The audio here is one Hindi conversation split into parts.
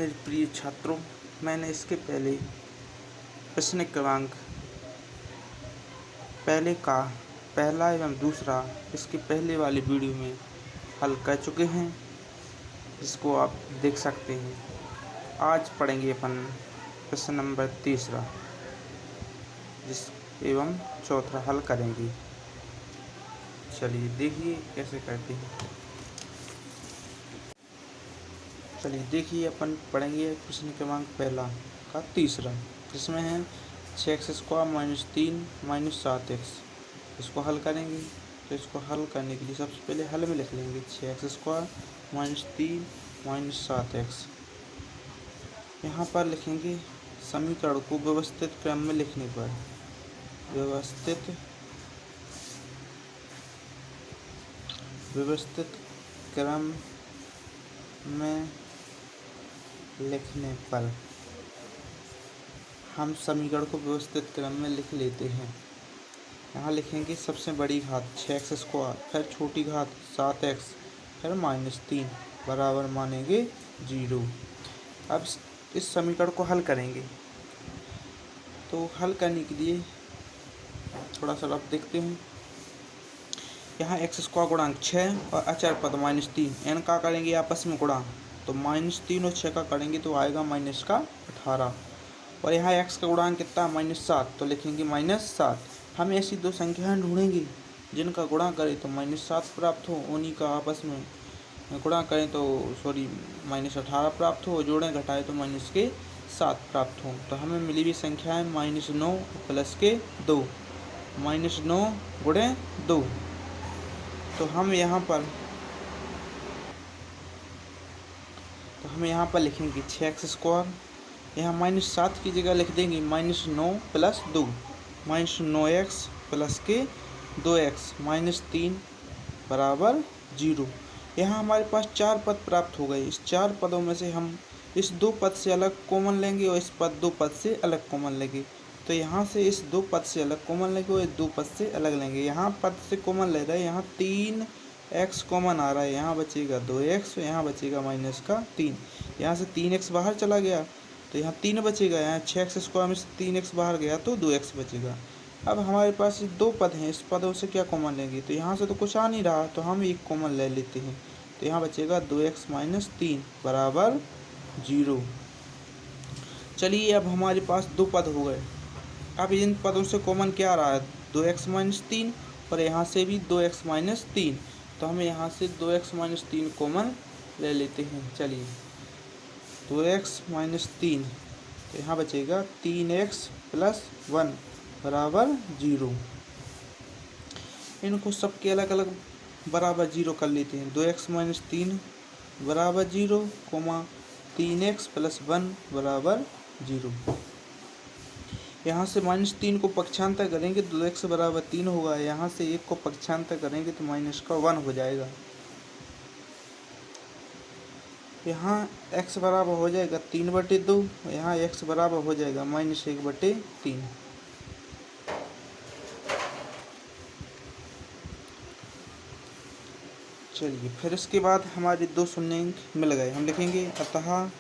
मेरे प्रिय छात्रों, मैंने इसके पहले प्रश्न क्रमांक पहले का पहला एवं दूसरा इसके पहले वाली वीडियो में हल कर चुके हैं, जिसको आप देख सकते हैं। आज पढ़ेंगे अपन प्रश्न नंबर तीसरा जिस एवं चौथा हल करेंगे। चलिए देखिए कैसे करते हैं। चलिए देखिए अपन पढ़ेंगे प्रश्न क्रमांक पहला का तीसरा। जिसमें है 6x² - 3 - 7x। इसको हल करेंगे। तो इसको हल करने के लिए सबसे पहले हल में लिख लेंगे 6x² - 3 - 7x। यहाँ पर लिखेंगे समीकरण को व्यवस्थित क्रम में लिखने पर व्यवस्थित क्रम में लिखने पर हम समीकरण को व्यवस्थित क्रम में लिख लेते हैं। यहाँ लिखेंगे सबसे बड़ी घात 6x², फिर छोटी घात 7x, फिर -3 बराबर मानेंगे 0। अब इस समीकरण को हल करेंगे। तो हल करने के लिए थोड़ा सा आप देखते हैं। यहाँ x² गुणांक 6 और अचर पद -3, n का करेंगे आपस में गुणा। तो -3 और 6 का करेंगे तो आएगा -18। और यहाँ x का गुणांक कितना -7, तो लिखेंगे -7। हम ऐसी दो संख्याएं ढूंढेंगे जिनका गुणा करें तो -7 प्राप्त हो, उन्हीं का आपस में गुणा करें तो -18 प्राप्त हो, जोड़ें घटाएं तो -7 प्राप्त हो। तो हमें मिली हुई संख्याएं -9 + के 2, -9 × 2। तो हम यहाँ पर लिखेंगे 6x²। यहाँ -7 की जगह लिख देंगे -9 + 2, -9x + के 2x, -3 बराबर 0। यहाँ हमारे पास 4 पद प्राप्त हो गए। इस 4 पदों में से हम इस 2 पद से अलग कॉमन लेंगे और इस 2 पद से अलग कॉमन लेंगे। तो यहाँ से इस 2 पद से अलग कॉमन लेंगे और इस 2 पद से अलग लेंगे। यहाँ पद से कॉमन ले रहे हैं, यहाँ 3x कॉमन आ रहा है, यहाँ बचेगा 2x, यहाँ बचेगा -3। यहाँ से 3x बाहर चला गया तो यहाँ 3 बचेगा। यहाँ 6x² में से 3x बाहर गया तो 2x बचेगा। अब हमारे पास 2 पद हैं, इस पदों से क्या कॉमन लेंगे? तो यहाँ से तो कुछ आ नहीं रहा, तो हम एक कॉमन ले लेते हैं। तो यहाँ बचेगा 2x - 3 बराबर 0। चलिए अब हमारे पास 2 पद हो गए। अब इन पदों से कॉमन क्या आ रहा है? 2x - 3 और यहाँ से भी 2x - 3। तो हम यहाँ से 2x - 3 कॉमन ले लेते हैं। चलिए 2x - 3, तो यहाँ बचेगा 3x + 1 बराबर 0। इनको सबके अलग अलग बराबर 0 कर लेते हैं। 2x - 3 बराबर 0, 3x + 1 बराबर 0। यहाँ से -3 को पक्षांतर करेंगे तो 2x बराबर 3 होगा। यहाँ से 1 को पक्षांतर करेंगे तो -1 हो जाएगा। यहाँ x बराबर हो जाएगा 3/2, यहाँ x बराबर हो जाएगा -1/3। चलिए फिर इसके बाद हमारे 2 शून्यांक मिल गए। हम लिखेंगे अतः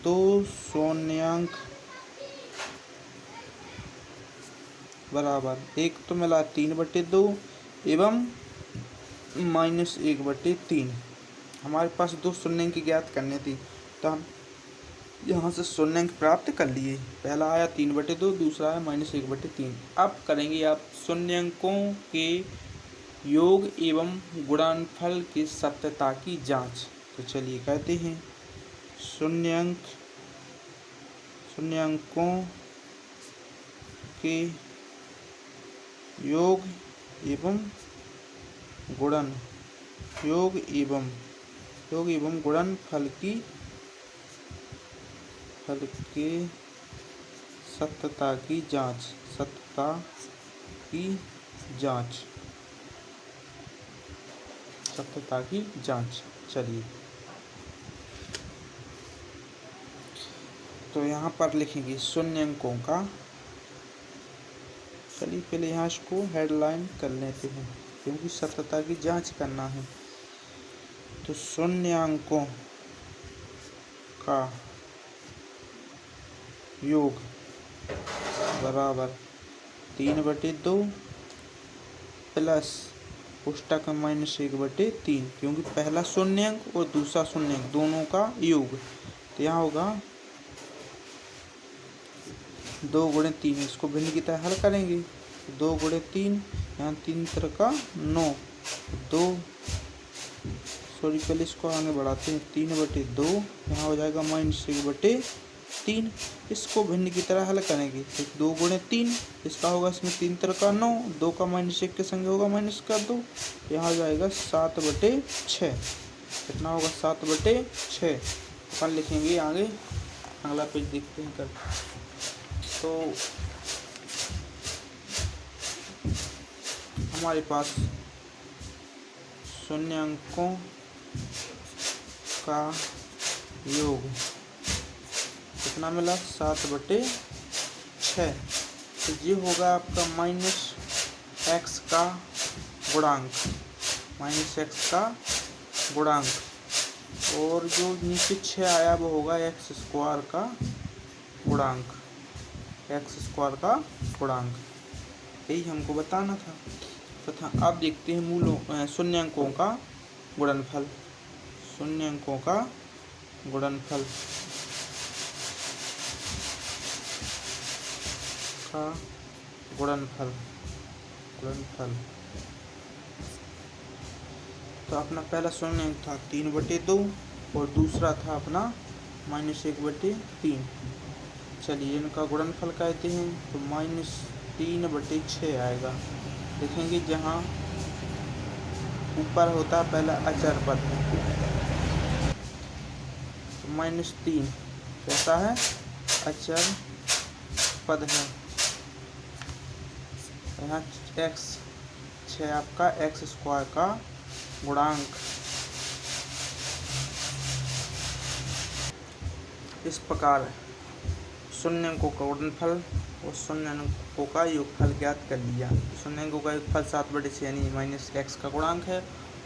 2 शून्यांक बराबर, एक तो मिला 3/2 एवं -1/3। हमारे पास 2 शून्यांक ज्ञात करने थी, तो हम यहाँ से शून्यांक प्राप्त कर लिए। पहला आया 3/2, दूसरा आया -1/3। अब करेंगे आप शून्यांकों के योग एवं गुणनफल की सत्यता की जांच। तो चलिए कहते हैं शून्यांकों के योग एवं गुणनफल की सत्यता की जांच। चलिए तो यहाँ पर लिखेंगे शून्यांकों का। चलिए पहले यहाँ इसको हेडलाइन कर लेते हैं क्योंकि सत्यता की जांच करना है। तो शून्यांकों का योग बराबर 3/2 प्लस कोष्टक में -1/3, क्योंकि पहला शून्यंक और दूसरा शून्यंक दोनों का योग। तो यहाँ होगा 2 × 3, इसको भिन्न की तरह हल करेंगे। 2 × 3, यहाँ 3 तरह का 9, 2 सॉरी पहले इसको आगे बढ़ाते हैं। 3/2 यहाँ हो जाएगा -1/3, इसको भिन्न की तरह हल करेंगे। तो 2 × 3, इसका होगा इसमें 3 तरह का 9, 2 का -1 के संग होगा -2, यहाँ हो जाएगा 7/6। कितना होगा 7/6। अपन लिखेंगे आगे, अगला पेज देखते हैं कर। तो हमारे पास शून्यंकों का योग कितना मिला 7/6। तो ये होगा आपका -x का गुणांक, -x का गुणांक, और जो नीचे 6 आया वो होगा x² का गुणांक, x² का गुणांक। यही हमको बताना था। तथा अब देखते हैं मूलों शून्यंकों का गुणनफल। शून्यंकों का गुणनफल का गुणनफल। तो अपना पहला शून्यंक था 3/2 और दूसरा था अपना -1/3। चलिए इनका गुणनफल कहते हैं। तो -3/6 आएगा। देखेंगे जहाँ ऊपर होता पहला अचर पद है, तो -3 कैसा है, अचर पद है। यहाँ x 6 आपका x² का गुणांक। इस प्रकार शून्यंकों का गुणनफल और शून्यंकों का योगफल ज्ञात कर लिया। शून्यंकों का योगफल 7/6 यानी -x का गुणांक है,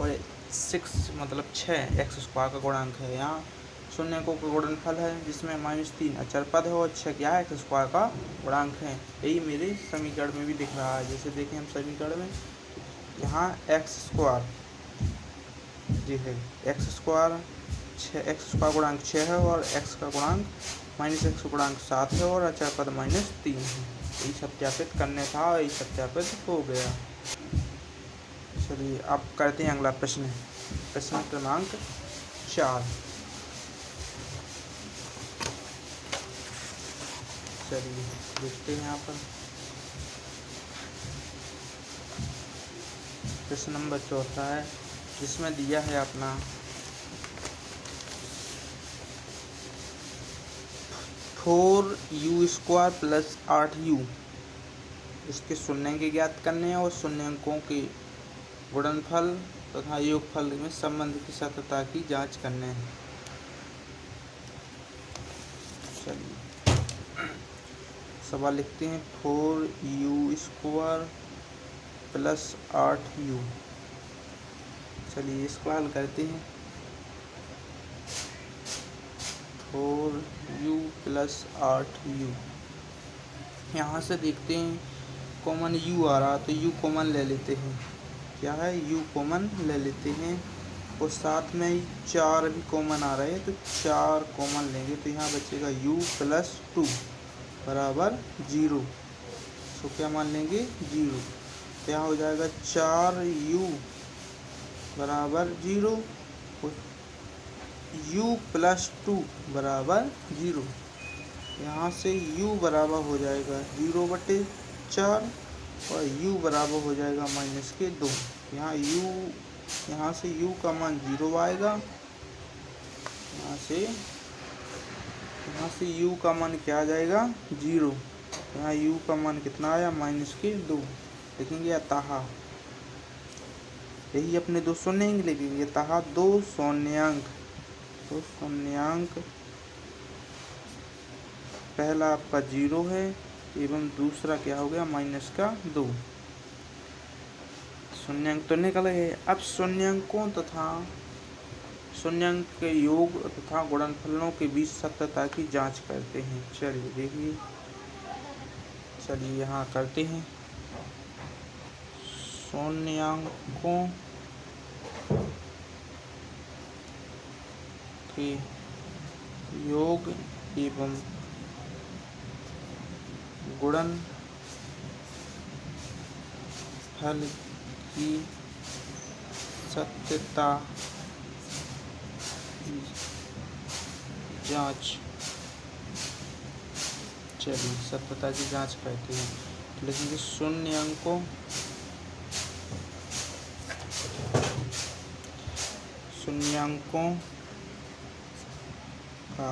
और 6 मतलब 6 x² का गुणांक है। यहाँ शून्यंकों का गुणनफल है जिसमें -3 अचर पद है और 6 क्या है, x² का गुणांक है। यही मेरे समीकरण में भी दिख रहा है। जैसे देखें हम समीकरण में, यहाँ x² जी है, x² गुणांक 6 है और x का गुणांक -x गुणांक 7 है और अचर पद -3 है। यही सत्यापित करने था और यही सत्यापित हो गया। चलिए अब करते हैं अगला प्रश्न। प्रश्न क्रमांक 4। चलिए देखते हैं यहाँ पर प्रश्न नंबर 4 है, जिसमें दिया है अपना 4u² + 8u। इसके शून्यंक ज्ञात करने हैं और शून्यंकों के गुणनफल तथा योगफल में संबंध की सत्यता की जांच करने हैं। चलिए सवाल लिखते हैं। 4u² + 8u। चलिए इसको हल करते हैं। 4u + 8u, यहाँ से देखते हैं कॉमन u आ रहा, तो u कॉमन ले लेते हैं। क्या है, u कॉमन ले लेते हैं, और साथ में ही 4 भी कॉमन आ रहे हैं, तो 4 कॉमन लेंगे। तो यहाँ बचेगा u + 2 बराबर 0। तो क्या मान लेंगे, 0। तो यहाँ हो जाएगा 4u बराबर 0, u + 2 बराबर 0। यहाँ से u बराबर हो जाएगा 0/4 और u बराबर हो जाएगा -2। यहाँ से u का मान 0 आएगा। यहाँ से u का मान क्या आ जाएगा, 0। यहाँ u का मान कितना आया, -2। देखेंगे अतः, यही अपने 2 शून्यंक लिखेंगे। अतः 2 शून्यंक, तो शून्यंक पहला आपका 0 है एवं दूसरा क्या हो गया, -2। शून्यंक तो निकल गए। अब शून्यंकों तथा शून्यांक के योग तथा गुणनफलों के बीच सत्यता की जांच करते हैं। चलिए देखिए, चलिए यहाँ करते हैं। शून्यांकों के योग एवं गुणनफल की सत्यता की जांच। चलिए सत्यता की जांच करते हैं। लिखेंगे शून्यांकों का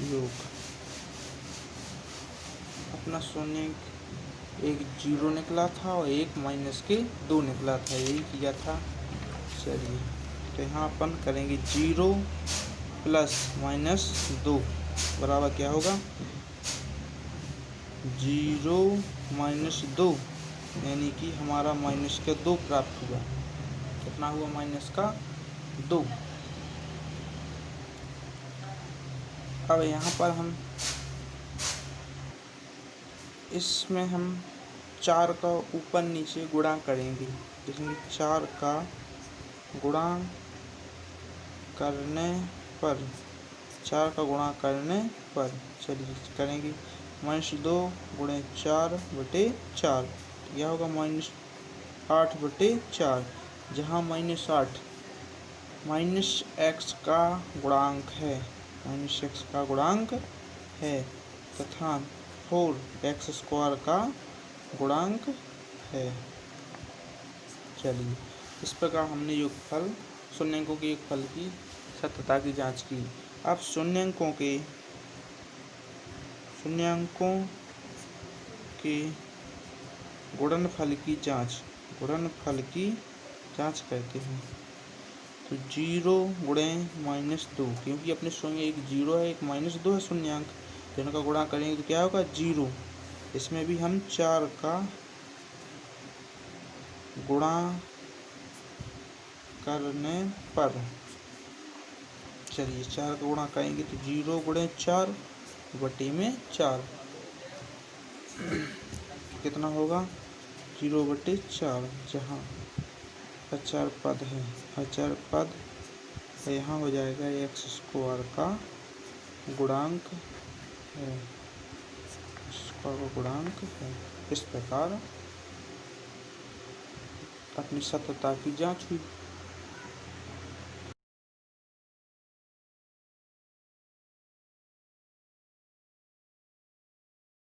योग। अपना शून्यांक एक 0 निकला था और एक -2 निकला था, यही किया था। चलिए तो यहाँ अपन करेंगे 0 + -2 बराबर क्या होगा 0 - 2, यानी कि हमारा -2 प्राप्त हुआ। कितना हुआ -2। अब यहाँ पर हम इसमें हम 4 का ऊपर नीचे गुणा करेंगे। इसमें 4 का गुणा करने पर 4 का गुणा करने पर चलिए करेंगे -2 × 4/4 यह होगा -8/4, जहाँ -8 -x का गुणांक है, -x का गुणांक है तथा 4x² का गुणांक है। चलिए इस प्रकार हमने योगफल शून्यांकों के योगफल की सत्यता की जांच की। अब शून्यांकों के गुणनफल की जांच करते हैं। तो 0 × -2, क्योंकि अपने शून्य एक 0 है एक -2 है शून्यांक, दोनों का गुणा करेंगे तो क्या होगा 0। इसमें भी हम 4 का गुणा करने पर चलिए 4 का गुणा करेंगे तो 0 × 4/4 कितना होगा 0/4, जहाँ अचर पद है, अचर पद यहाँ हो जाएगा x² का गुणांक है, गुणांक है। इस प्रकार अपनी सत्यता की जांच हुई।